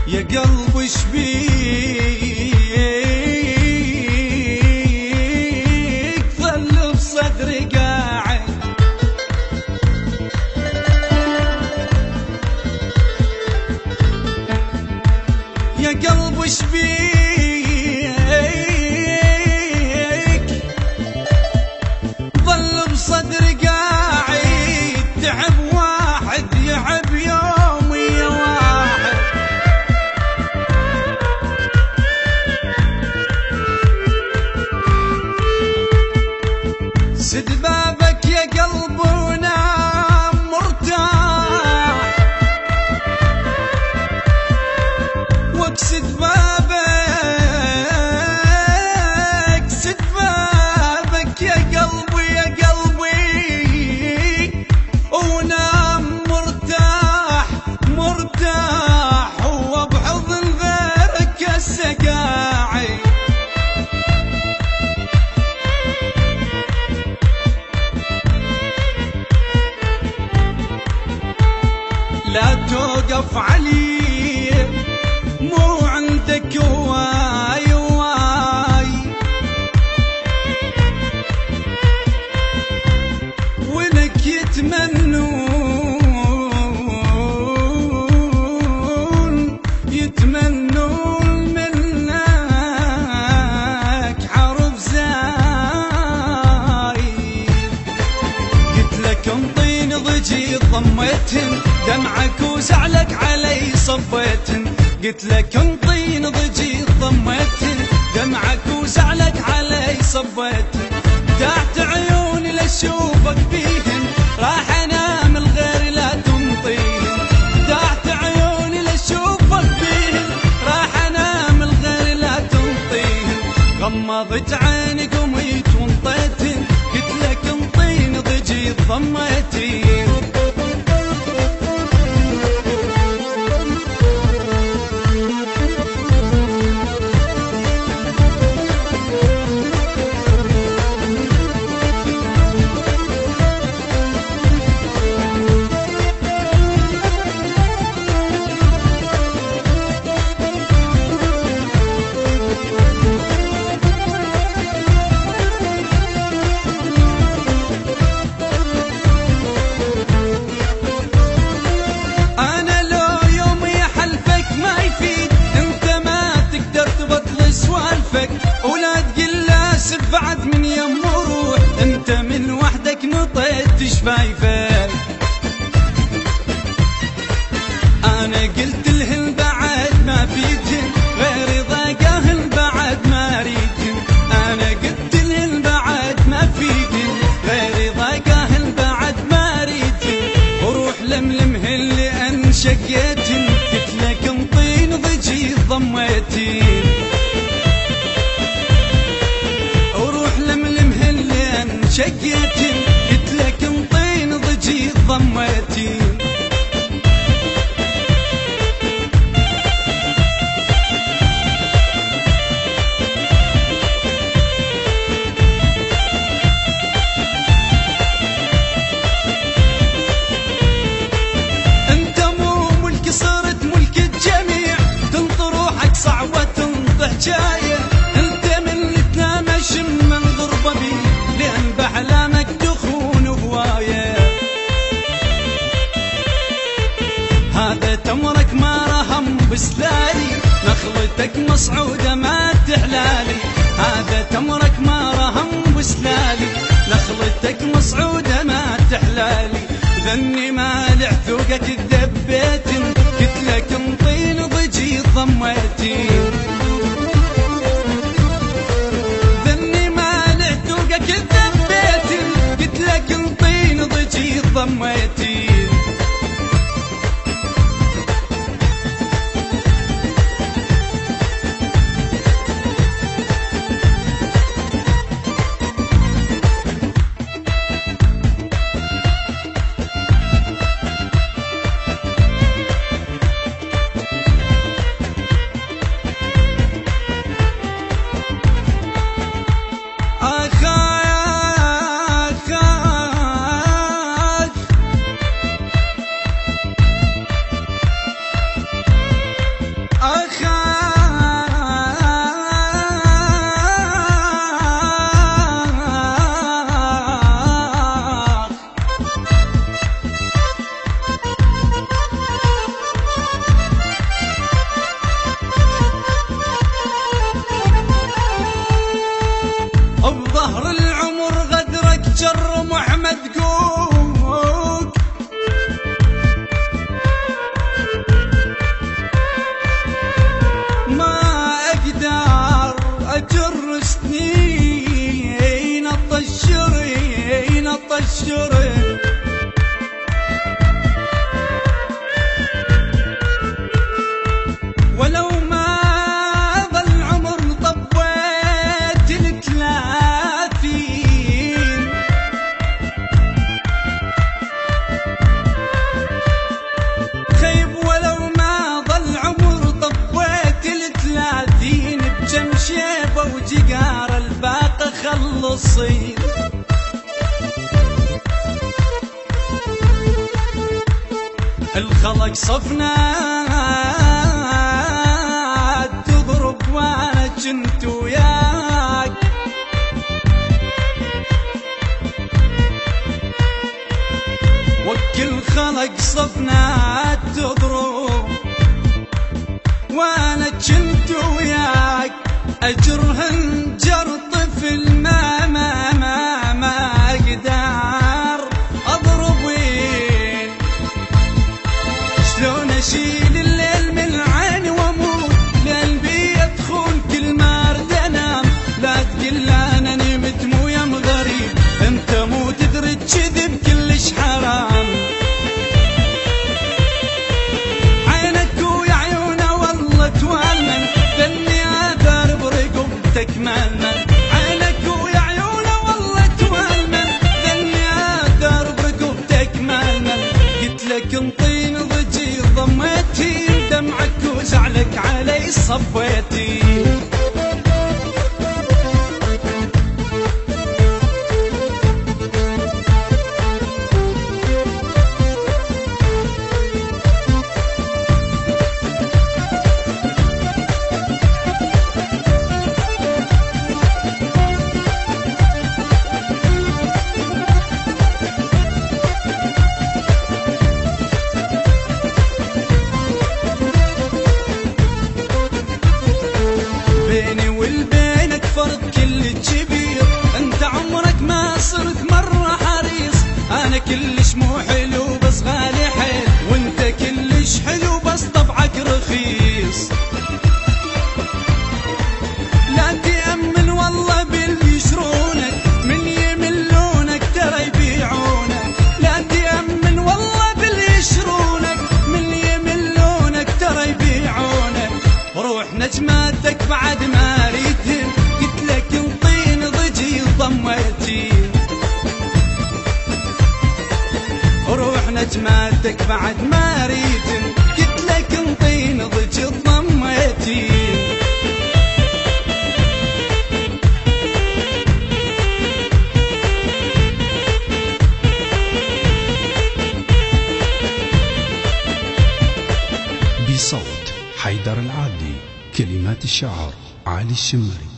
يا قلب ايش بيك ظل بصدري قاعد يا قلب ايش بيك ظل بصدري قاعد تعب واحد يعب يومي يا واحد سد بابك يا قلب ونام مرتاح واكسد بابك سد بابك يا قلبي يا قلبي ونام مرتاح مرتاح وبحضن غيرك السقاعي لا توقف علي مو عندك واي واي ولك يتمنون منك حرف زايد قلت لك انطيني ضجي ضميتن دمعك وزعلك علي صفيتن قلت لك انطيني ضجي ضميتن دمعك وزعلك علي صفيتن تحت عيوني لاشوفك بيهن راح انام الغير لا تنطيهن تحت عيوني لاشوفك بيهن راح انام الغير لا تنطيهن غمضت عيني قميت وانطيتن قلت لك انطيني ضجي ضميتن ولا تقل بعد من يم وروح انت من وحدك نطيت شفايفك انا قلت لهن بعد ما فيتن غير ضاقاهن بعد ما ريتن انا قلت لهن بعد ما فيتن غير ضاقاهن بعد ما ريتن وروح لملمهن لان شقيتن قلت لك انطيني ضجي ضميتن شقيتن قلت لك انطيني ضجي ضميتن انت مو ملك صرت ملك الجميع تنطر روحك صعبة تنطح جاية انت من تنام اشم من غربة بي لأن بأحلامك تخون هواية هذا تمرك ما رهم بسلالي نخلتك مصعودة ما تحلالي هذا تمرك ما رهم بسلالي نخلتك مصعودة ما تحلالي ذني مالع ثوقك الدبيتن قلت لك انطيني ضجي ضميتن قلت لك انطيني ضجي ضميتن الصيد. الخلق صفنا تضرب وانا جنت وياك، وكل خلق صفنا تضرب وانا جنت وياك. اجرهن جر طفل ما اقدر اضرب وين. شلون اشيل الليل من عيني واموت لقلبي يدخل كل ما ارد انام. لا تقل انا نمت مو يم غريب، انت مو تدري الكذب كلش حرام. عينك ويا عيونه والله توالمن، ذني اثر برقبتك مالمن. عينك ويا عيونه والله توالمن، ذني اثر برقبتك مالمن. قلت لك انطيني ضجي ضميتي، دمعك وزعلك علي صبيتي. بيني والبينك فرق كل كبير، انت عمرك ما صرت مرة حريص. انا كلش مو حلو بس غالي حيل، وانت كلش حلو بس طبعك رخيص. لا تأمن والله باللي يشرونك، من يملونك ترى يبيعونك. لا تأمن والله باللي يشرونك، من يملونك ترى يبيعونك. روح نجماتك بعد ما ريتهم، قلت لك انطيني ضجي ضميتي. روح نجماتك بعد ما ريتهم، قلت لك انطيني ضجي ضميتي. بصوت حيدر العادي، كلمات الشاعر علي الشمري.